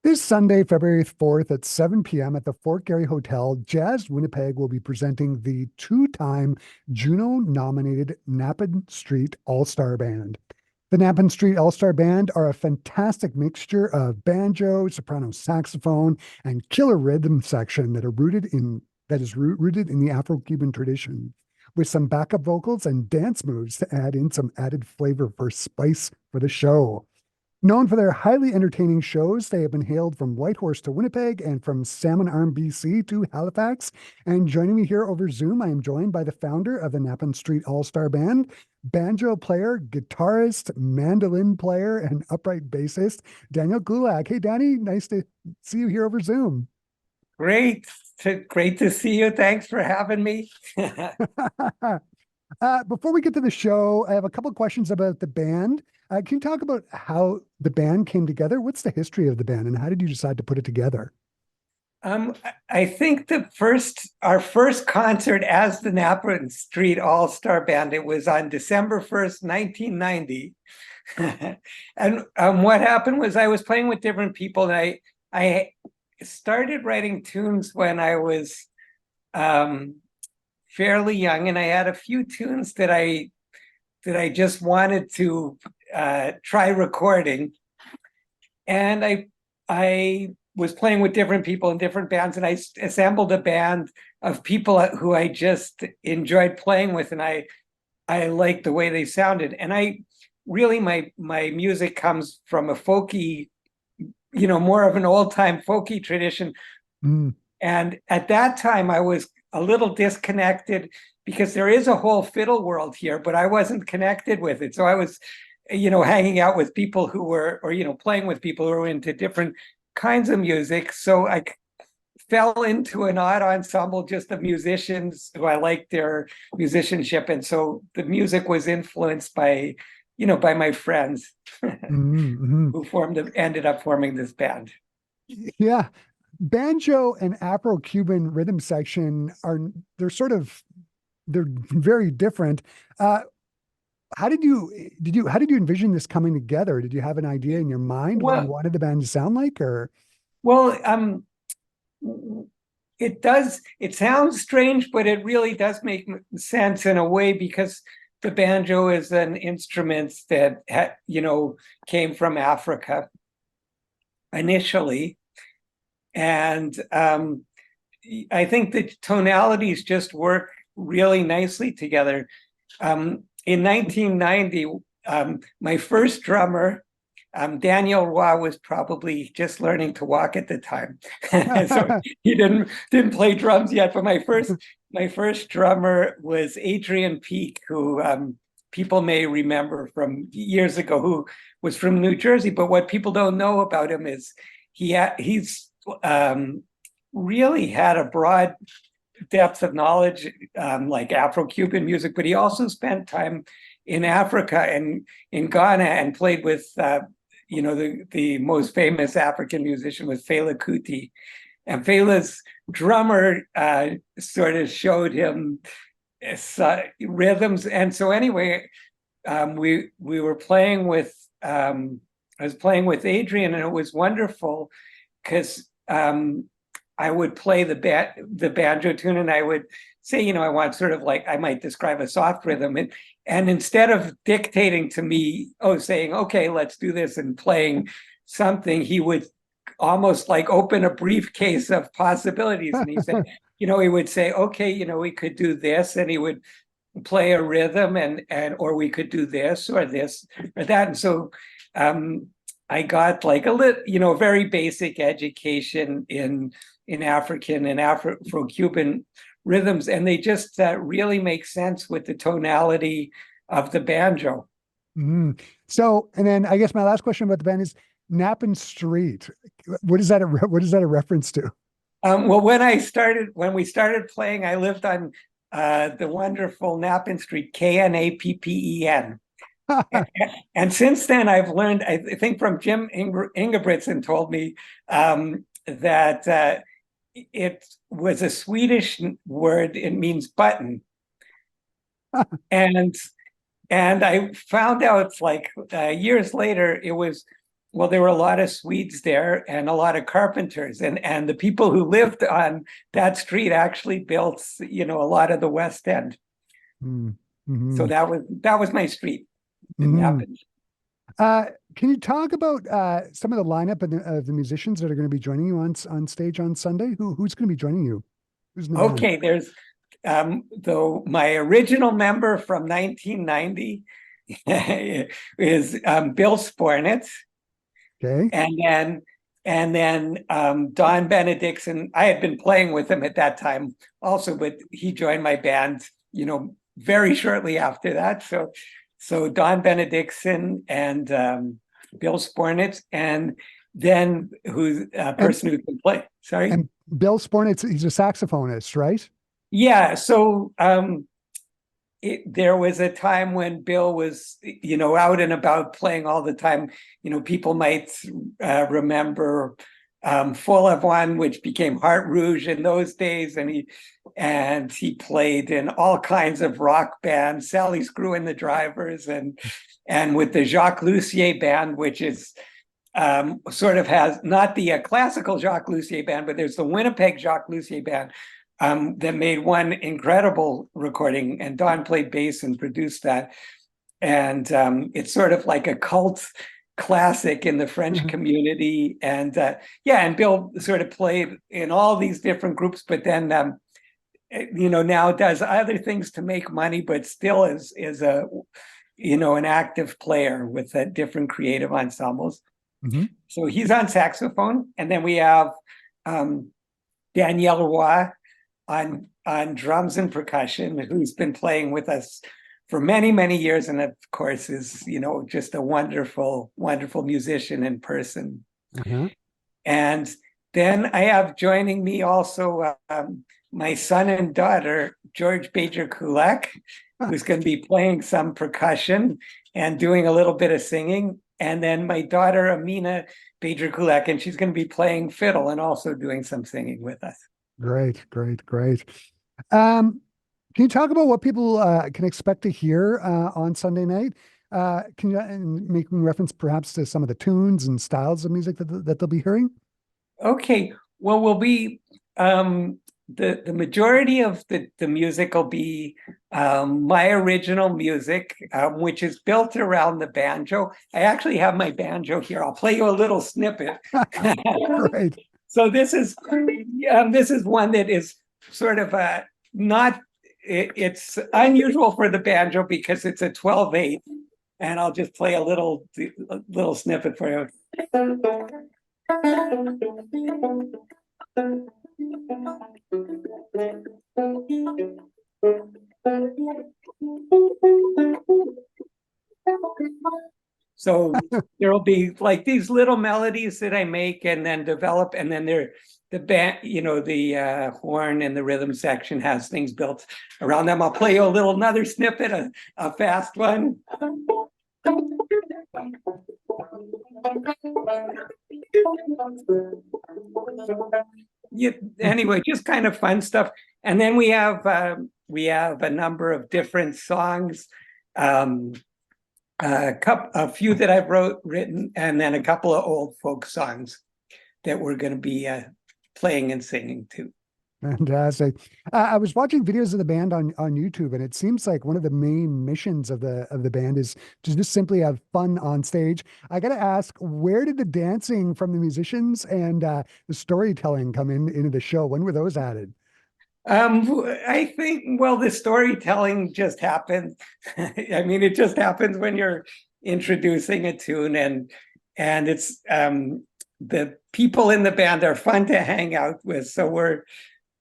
This Sunday, February 4th at 7 p.m. at the Fort Garry Hotel, Jazz Winnipeg will be presenting the two-time Juno-nominated Knappen Street All-Star Band. The Knappen Street All-Star Band are a fantastic mixture of banjo, soprano saxophone, and killer rhythm section that is rooted in the Afro-Cuban tradition, with some backup vocals and dance moves to add in some added flavor for spice for the show. Known for their highly entertaining shows, they have been hailed from Whitehorse to Winnipeg and from Salmon Arm, BC to Halifax. And joining me here over Zoom, I am joined by the founder of the Knappen Street All-Star Band, banjo player, guitarist, mandolin player, and upright bassist, Daniel Koulack. Hey, Danny, nice to see you here over Zoom. Great. Great to see you. Thanks for having me. Before we get to the show, I have a couple of questions about the band. Can you talk about how the band came together? What's the history of the band, and how did you decide to put it together? I think our first concert as the Knappen Street All-Star Band, it was on December 1st, 1990. And what happened was I was playing with different people, and I started writing tunes when I was fairly young, and I had a few tunes that I just wanted to try recording. And I was playing with different people in different bands, and I assembled a band of people who I just enjoyed playing with, and I liked the way they sounded. And I really, my music comes from a folky, more of an old-time folky tradition. Mm. And at that time, I was a little disconnected because there is a whole fiddle world here, but I wasn't connected with it. So I was, hanging out with people who were, or, playing with people who were into different kinds of music. So I fell into an odd ensemble just of musicians who I liked their musicianship. And so the music was influenced by my friends Mm-hmm. who ended up forming this band. Yeah. Banjo and Afro-Cuban rhythm section they're very different. Uh, how did you envision this coming together? Did you have an idea in your mind what you Well, wanted the band to sound like, or? well, it sounds strange, but it really does make sense in a way, because the banjo is an instrument that came from Africa initially. And I think the tonalities just work really nicely together. In 1990, my first drummer, Daniel Roy, was probably just learning to walk at the time, so he didn't play drums yet. But my first drummer was Adrian Peak, who people may remember from years ago, who was from New Jersey. But what people don't know about him is he's really had a broad depth of knowledge, like Afro-Cuban music, but he also spent time in Africa and in Ghana and played with, the most famous African musician was Fela Kuti. And Fela's drummer sort of showed him rhythms. And so anyway, we were playing with, I was playing with Adrian, and it was wonderful because I would play the banjo tune, and I would say, I want sort of like, I might describe a soft rhythm. And instead of dictating to me, saying, okay, let's do this, and playing something, he would almost like open a briefcase of possibilities. And he said, he would say, okay, we could do this. And he would play a rhythm, or we could do this or that. And so I got like a very basic education in African and Afro-Cuban rhythms, and they just really make sense with the tonality of the banjo. Mm. So, and then I guess my last question about the band is Knappen Street. What is that? What is that a reference to? Well, when we started playing, I lived on the wonderful Knappen Street, Knappen. And since then, I've learned, I think from Jim Ingebrigtsen told me that it was a Swedish word. It means button. And I found out like years later, it was well, there were a lot of Swedes there and a lot of carpenters, and the people who lived on that street actually built, a lot of the West End. So Mm-hmm. that was my street. It Mm-hmm. happened. Uh, can you talk about some of the lineup of the musicians that are going to be joining you on stage on Sunday? Who's going to be joining you? Who's in the band? Okay, there's though my original member from 1990 is Bill Spornitz, Okay. and then Don Benedictson. I had been playing with him at that time also, but he joined my band, very shortly after that. So Don Benedictson and Bill Spornitz, and then who's a And person who can play. Sorry. and Bill Spornitz, he's a saxophonist, right? Yeah. So there was a time when Bill was, out and about playing all the time. People might remember Full of One, which became Heart Rouge in those days, and he played in all kinds of rock bands, Sally Screw and the Drivers, and with the Jacques Lussier band, which is sort of has not the classical Jacques Lussier band, but there's the Winnipeg Jacques Lussier band that made one incredible recording, and Don played bass and produced that. And it's sort of like a cult classic in the French community. And and Bill sort of played in all these different groups, but then now does other things to make money, but still is a an active player with different creative ensembles. Mm-hmm. So he's on saxophone, and then we have Danielle Roy on drums and percussion, who's been playing with us for many, many years, and of course is just a wonderful, wonderful musician in person. Uh-huh. And then I have joining me also my son and daughter, George Bajer Koulack, who's going to be playing some percussion and doing a little bit of singing. And then my daughter, Amina Bajer Koulack, and she's going to be playing fiddle and also doing some singing with us. Great, great, great. Can you talk about what people can expect to hear on Sunday night? Can you make reference perhaps to some of the tunes and styles of music that they'll be hearing? Okay, well, we'll be the majority of the music will be my original music, which is built around the banjo. I actually have my banjo here. I'll play you a little snippet. Great. So this is one that is sort of not. It's unusual for the banjo because it's a 12/8, and I'll just play a little snippet for you. So there will be like these little melodies that I make and then develop, and then the band, the horn and the rhythm section has things built around them. I'll play you another snippet, a fast one. Anyway, just kind of fun stuff. And then we have a number of different songs, a few that I've written, and then a couple of old folk songs that we're going to be playing and singing too. Fantastic. I was watching videos of the band on YouTube, and it seems like one of the main missions of the band is to just simply have fun on stage. I got to ask, where did the dancing from the musicians and the storytelling come into the show? When were those added? I think, well, the storytelling just happened. I mean, it just happens when you're introducing a tune, and it's the people in the band are fun to hang out with. So we're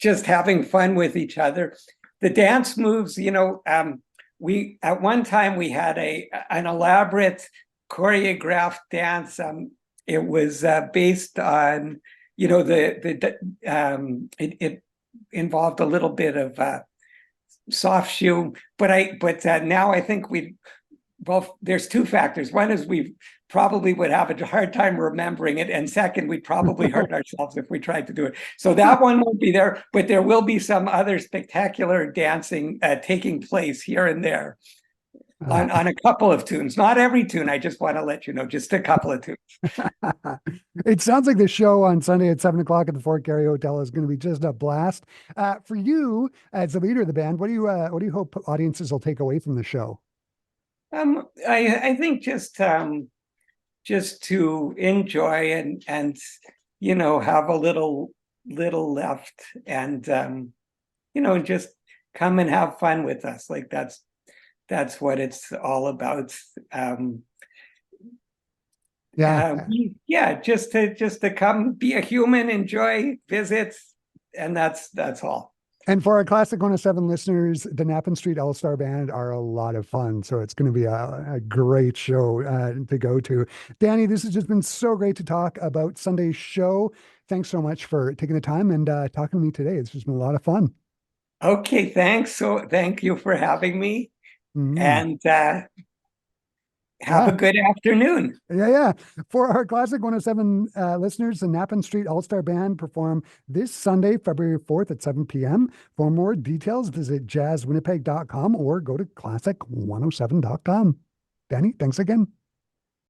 just having fun with each other. The dance moves, we at one time we had an elaborate choreographed dance. It was based on, it involved a little bit of soft shoe, but now I think there's two factors. One is we probably would have a hard time remembering it, and second, we'd probably hurt ourselves if we tried to do it. So that one won't be there, but there will be some other spectacular dancing taking place here and there. on a couple of tunes, not every tune. I just want to let you know, just a couple of tunes. It sounds like the show on Sunday at 7 o'clock at the Fort Garry Hotel is going to be just a blast. For you, as the leader of the band, what do you hope audiences will take away from the show? I think just to enjoy and have a little left and just come and have fun with us. Like that's what it's all about. Yeah. Yeah, just to come, be a human, enjoy, visit, and that's all. And for our Classic 107 listeners, the Knappen Street All Star Band are a lot of fun. So it's going to be a great show to go to. Danny, this has just been so great to talk about Sunday's show. Thanks so much for taking the time and talking to me today. It's just been a lot of fun. Okay, thanks. So thank you for having me, Mm. and have a Yeah. good afternoon. Yeah. For our Classic 107 listeners, the Knappen Street All Star Band perform this Sunday, February 4th at 7 p.m. For more details, visit jazzwinnipeg.com or go to classic107.com. Danny, thanks again.